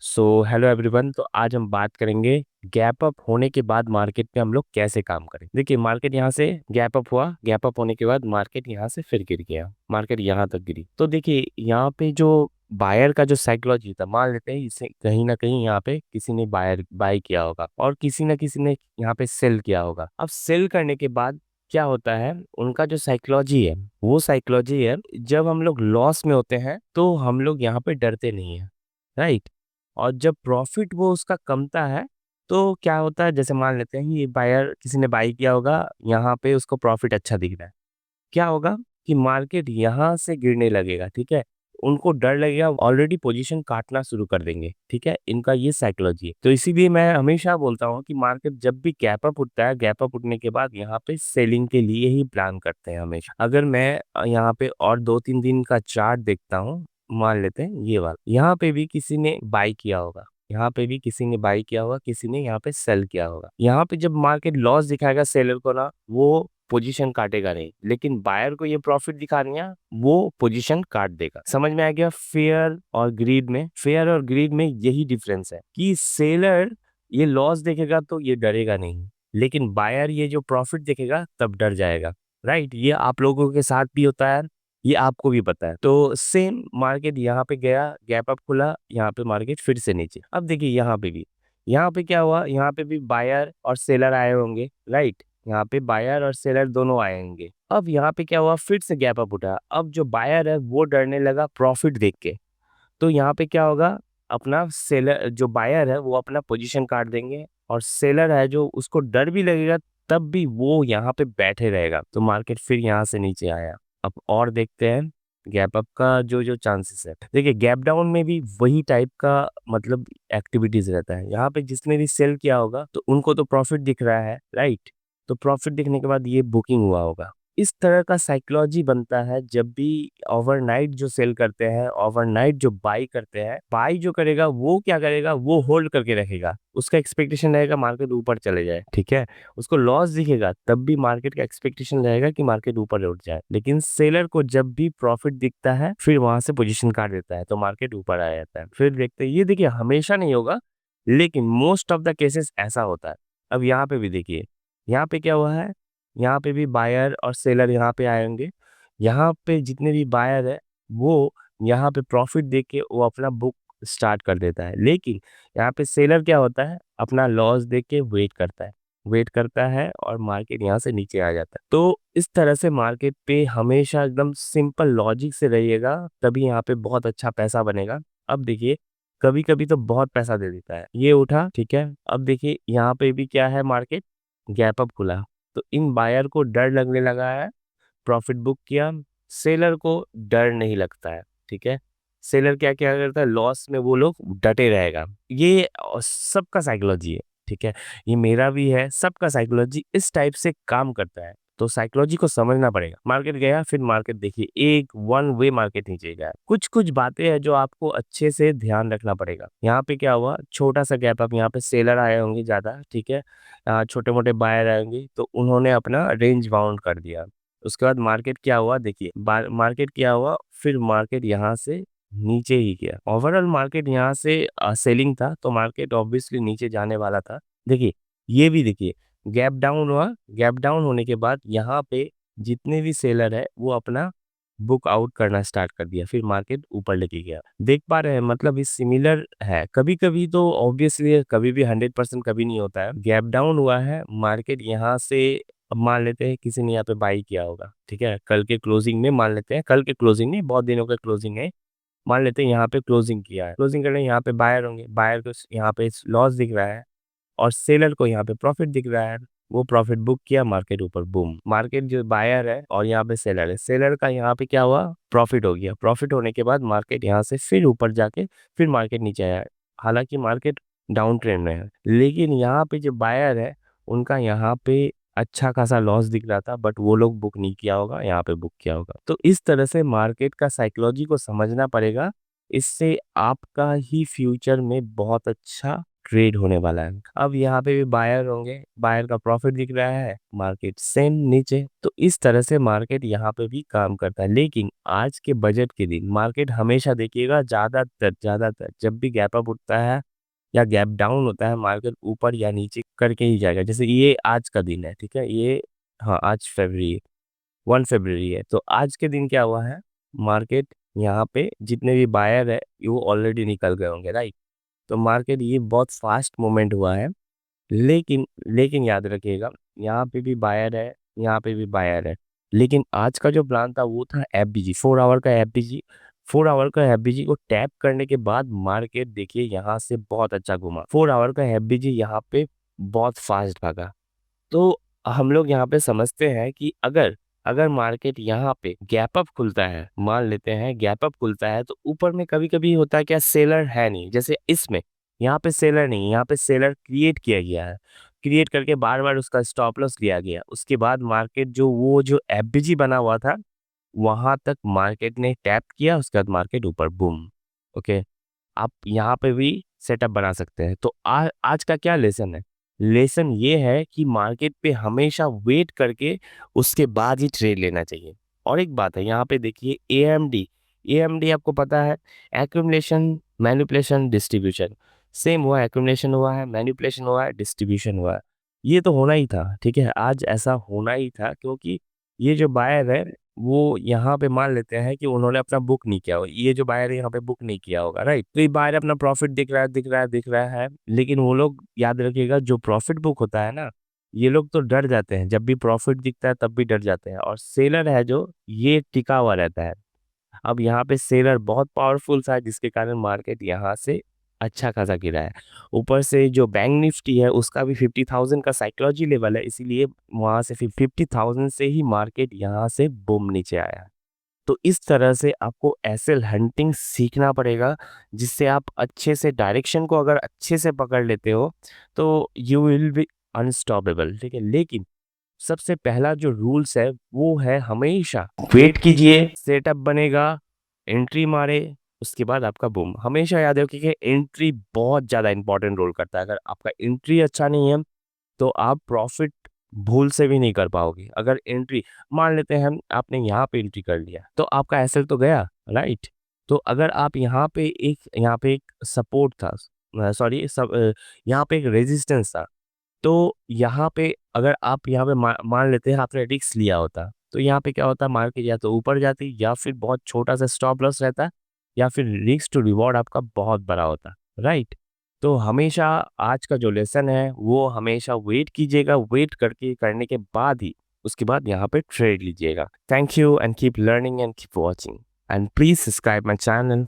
So hello everyone. तो आज हम बात करेंगे गैप अप होने के बाद मार्केट पे हम लोग कैसे काम करें। देखिए, मार्केट यहाँ से गैप अप हुआ, गैप अप होने के बाद मार्केट यहाँ से फिर गिर गया, मार्केट यहाँ तक गिरी। तो देखिए, यहाँ पे जो बायर का जो साइकोलॉजी था, मान लेते हैं इसे कहीं ना कहीं यहाँ पे किसी ने बायर बाय किया होगा और किसी ना किसी ने यहाँ पे सेल किया होगा। अब सेल करने के बाद क्या होता है, उनका जो साइकोलॉजी है, वो साइकोलॉजी है, जब हम लोग लॉस में होते हैं तो हम लोग यहाँ पे डरते नहीं है, राइट। और जब प्रॉफिट वो उसका कमता है तो क्या होता है, जैसे मान लेते हैं ये बायर किसी ने बाई किया होगा, यहाँ पे उसको प्रॉफिट अच्छा दिख रहा है, क्या होगा कि मार्केट यहाँ से गिरने लगेगा, ठीक है। उनको डर लगेगा, ऑलरेडी पोजीशन काटना शुरू कर देंगे, ठीक है। इनका ये साइकोलॉजी है। तो इसीलिए मैं हमेशा बोलता हूँ कि मार्केट जब भी गैप अप उठता है, गैप अप उठने के बाद यहाँ पे सेलिंग के लिए ही प्लान करते हैं हमेशा। अगर मैं यहाँ पे और 2-3 दिन का चार्ट देखता हूँ, मान लेते हैं ये वाला, यहाँ पे भी किसी ने बाई किया होगा, यहाँ पे भी किसी ने बाई किया होगा, किसी ने यहाँ पे सेल किया होगा। यहाँ पे जब मार्केट लॉस दिखाएगा सेलर को ना, वो पोजीशन काटेगा नहीं, लेकिन बायर को ये प्रॉफिट दिखानी है, वो पोजीशन काट देगा। समझ में आ गया? फेयर और ग्रीड में यही डिफरेंस है कि सेलर ये लॉस देखेगा तो ये डरेगा नहीं, लेकिन बायर ये जो प्रॉफिट देखेगा तब डर जाएगा, राइट। ये आप लोगों के साथ भी होता है, ये आपको भी पता है। तो सेम मार्केट यहाँ पे गया, गैप अप खुला, यहाँ पे मार्केट फिर से नीचे। अब देखिए यहाँ पे भी, यहाँ पे क्या हुआ, यहाँ पे भी बायर और सेलर आए होंगे, राइट। यहाँ पे बायर और सेलर दोनों आएंगे। अब यहाँ पे क्या हुआ, फिर से गैप अप उठा। अब जो बायर है वो डरने लगा प्रॉफिट देख के, तो यहाँ पे क्या होगा, अपना सेलर जो बायर है वो अपना पोजीशन काट देंगे, और सेलर है जो उसको डर भी लगेगा तब भी वो यहाँ पे बैठे रहेगा। तो मार्केट फिर यहाँ से नीचे आया। अब और देखते हैं गैप अप का जो जो चांसेस है। देखिए, गैप डाउन में भी वही टाइप का मतलब एक्टिविटीज रहता है। यहाँ पे जिसने भी सेल किया होगा तो उनको तो प्रॉफिट दिख रहा है, राइट। तो प्रॉफिट दिखने के बाद ये बुकिंग हुआ होगा। इस तरह का साइकोलॉजी बनता है जब भी ओवरनाइट जो सेल करते हैं, ओवरनाइट जो बाई करते हैं। बाई जो करेगा वो क्या करेगा, वो होल्ड करके रखेगा, उसका एक्सपेक्टेशन रहेगा मार्केट ऊपर चले जाए, ठीक है। उसको लॉस दिखेगा तब भी मार्केट का एक्सपेक्टेशन रहेगा कि मार्केट ऊपर उठ जाए, लेकिन सेलर को जब भी प्रॉफिट दिखता है फिर वहां से पोजीशन काट देता है तो मार्केट ऊपर आ जाता है। फिर देखते हैं, ये देखिए हमेशा नहीं होगा, लेकिन मोस्ट ऑफ द केसेस ऐसा होता है। अब यहाँ पे भी देखिए, यहाँ पे क्या हुआ है, यहाँ पे भी बायर और सेलर यहाँ पे आएंगे। यहाँ पे जितने भी बायर है वो यहाँ पे प्रॉफिट देख के वो अपना बुक स्टार्ट कर देता है, लेकिन यहाँ पे सेलर क्या होता है, अपना लॉस देख के वेट करता है और मार्केट यहाँ से नीचे आ जाता है। तो इस तरह से मार्केट पे हमेशा एकदम सिंपल लॉजिक से रहिएगा, तभी यहाँ पे बहुत अच्छा पैसा बनेगा। अब देखिए, कभी कभी तो बहुत पैसा दे देता है, ये उठा, ठीक है। अब देखिए यहाँ पे भी क्या है, मार्केट गैप अप खुला, तो इन बायर को डर लगने लगा है, प्रॉफिट बुक किया। सेलर को डर नहीं लगता है, ठीक है। सेलर क्या क्या करता है, लॉस में वो लोग डटे रहेगा। ये सबका साइकोलॉजी है, ठीक है। ये मेरा भी है, सबका साइकोलॉजी इस टाइप से काम करता है। तो साइकोलॉजी को समझना पड़ेगा। मार्केट गया, फिर मार्केट देखिए एक वन वे मार्केट नीचे गया। कुछ कुछ बातें हैं जो आपको अच्छे से ध्यान रखना पड़ेगा। यहाँ पे क्या हुआ, छोटा सा गैप अप, यहाँ पे सेलर आए होंगे ज्यादा, ठीक है। छोटे मोटे बायर आएंगे तो उन्होंने अपना रेंज बाउंड कर दिया। उसके बाद मार्केट क्या हुआ, देखिए मार्केट क्या हुआ, फिर मार्केट यहाँ से नीचे ही गया। ओवरऑल मार्केट यहाँ से सेलिंग था तो मार्केट ऑब्वियसली नीचे जाने वाला था। देखिए, ये भी देखिए, गैप डाउन हुआ, गैप डाउन होने के बाद यहाँ पे जितने भी सेलर है वो अपना बुक आउट करना स्टार्ट कर दिया, फिर मार्केट ऊपर लेके गया। देख पा रहे हैं, मतलब ये सिमिलर है। कभी कभी तो ऑब्वियसली कभी भी 100% कभी नहीं होता है। गैप डाउन हुआ है, मार्केट यहाँ से, अब मान लेते हैं किसी ने यहाँ पे बाई किया होगा, ठीक है। कल के क्लोजिंग में, मान लेते हैं कल के क्लोजिंग नहीं, बहुत दिनों का क्लोजिंग है, मान लेते हैं यहाँ पे क्लोजिंग किया है। क्लोजिंग करने यहाँ पे बायर होंगे, बायर को यहाँ पे लॉस दिख रहा है और सेलर को यहाँ पे प्रॉफिट दिख रहा है। वो प्रॉफिट बुक किया, मार्केट ऊपर बूम। मार्केट जो बायर है और यहाँ पे सेलर है, सेलर का यहाँ पे क्या हुआ, प्रॉफिट हो गया। प्रॉफिट होने के बाद मार्केट यहाँ से फिर ऊपर जाके फिर मार्केट नीचे आया। हालांकि मार्केट डाउन ट्रेंड में है, लेकिन यहाँ पे जो बायर है उनका यहाँ पे अच्छा खासा लॉस दिख रहा था, बट वो लोग बुक नहीं किया होगा, यहाँ पे बुक किया होगा। तो इस तरह से मार्केट का साइकोलॉजी को समझना पड़ेगा। इससे आपका ही फ्यूचर में बहुत अच्छा ट्रेड होने वाला है। अब यहाँ पे भी बायर होंगे, बायर का प्रॉफिट दिख रहा है, मार्केट सेम नीचे। तो इस तरह से मार्केट यहाँ पे भी काम करता है। लेकिन आज के बजट के दिन मार्केट हमेशा देखिएगा ज्यादातर जब भी गैप अप उठता है या गैप डाउन होता है, मार्केट ऊपर या नीचे करके ही जाएगा। जैसे ये आज का दिन है, ठीक है, ये हाँ आज फरवरी 1 फरवरी है। तो आज के दिन क्या हुआ है, मार्केट यहाँ पे जितने भी बायर है वो ऑलरेडी निकल गए होंगे, राइट। तो मार्केट ये बहुत फास्ट मूवमेंट हुआ है। लेकिन लेकिन याद रखिएगा, यहाँ पे भी बायर है, यहाँ पे भी बायर है। लेकिन आज का जो प्लान था वो था एफबीजी, 4 आवर का एफबीजी। 4 आवर का एफबीजी को टैप करने के बाद मार्केट देखिए यहाँ से बहुत अच्छा घुमा। 4 आवर का एफबीजी यहाँ पे बहुत फास्ट भागा। तो हम लोग यहाँ पे समझते हैं कि अगर अगर मार्केट यहाँ पे गैप अप खुलता है, मान लेते हैं गैप अप खुलता है, तो ऊपर में कभी कभी होता है क्या, सेलर है नहीं। जैसे इसमें यहाँ पे सेलर नहीं, यहाँ पे सेलर क्रिएट किया गया है, क्रिएट करके बार बार उसका स्टॉप लॉस लिया गया। उसके बाद मार्केट जो एफबीजी बना हुआ था वहां तक मार्केट ने टैप किया, उसके बाद मार्केट ऊपर बूम। ओके, आप यहाँ पे भी सेटअप बना सकते हैं। तो आज का क्या लेसन है, लेसन ये है कि मार्केट पे हमेशा वेट करके उसके बाद ही ट्रेड लेना चाहिए। और एक बात है यहाँ पे देखिए, एएमडी, एएमडी आपको पता है, एक्यूमुलेशन मैनिपुलेशन डिस्ट्रीब्यूशन। सेम हुआ, एक्यूमुलेशन हुआ है, मैनिपुलेशन हुआ है, डिस्ट्रीब्यूशन हुआ है। ये तो होना ही था, ठीक है, आज ऐसा होना ही था। क्योंकि ये जो बायर है वो यहाँ पे मान लेते हैं कि उन्होंने अपना बुक नहीं किया हो, ये जो बायर है यहाँ पे बुक नहीं किया होगा, राइट। तो ये बायर अपना प्रॉफिट दिख रहा है। लेकिन वो लोग याद रखिएगा, जो प्रॉफिट बुक होता है ना, ये लोग तो डर जाते हैं, जब भी प्रॉफिट दिखता है तब भी डर जाते हैं। और सेलर है जो, ये टिका हुआ रहता है। अब यहाँ पे सेलर बहुत पावरफुल था, जिसके कारण मार्केट यहाँ से अच्छा खासा गिरा है। ऊपर से जो बैंक निफ्टी है उसका भी 50,000 का साइकोलॉजी लेवल है, इसीलिए वहां से 50,000 से ही मार्केट यहाँ से बुम नीचे आया। तो इस तरह से आपको एसएल हंटिंग सीखना पड़ेगा, जिससे आप अच्छे से डायरेक्शन को अगर अच्छे से पकड़ लेते हो तो यू विल बी अनस्टॉपेबल, ठीक है। लेकिन सबसे पहला जो रूल्स है वो है हमेशा वेट कीजिए, सेटअप बनेगा, एंट्री मारे, उसके बाद आपका बूम। हमेशा याद रखिए कि एंट्री बहुत ज़्यादा इंपॉर्टेंट रोल करता है। अगर आपका एंट्री अच्छा नहीं है तो आप प्रॉफिट भूल से भी नहीं कर पाओगे। अगर एंट्री, मान लेते हैं हम, आपने यहाँ पे एंट्री कर लिया तो आपका एसएल तो गया, राइट। तो अगर आप यहाँ पे एक सपोर्ट था, सॉरी सब, यहाँ पे एक रेजिस्टेंस था, तो यहाँ पे अगर आप यहाँ पे मान लेते हैं आपने रिस्क लिया होता, तो यहाँ पे क्या होता, मार्केट या तो ऊपर जाती या फिर बहुत छोटा सा स्टॉप लॉस रहता, या फिर रिस्क टू रिवॉर्ड आपका बहुत बड़ा होता, राइट। तो हमेशा आज का जो लेसन है वो हमेशा वेट कीजिएगा, वेट करके करने के बाद ही उसके बाद यहाँ पे ट्रेड लीजिएगा। Thank you and keep learning and keep watching and please subscribe my channel.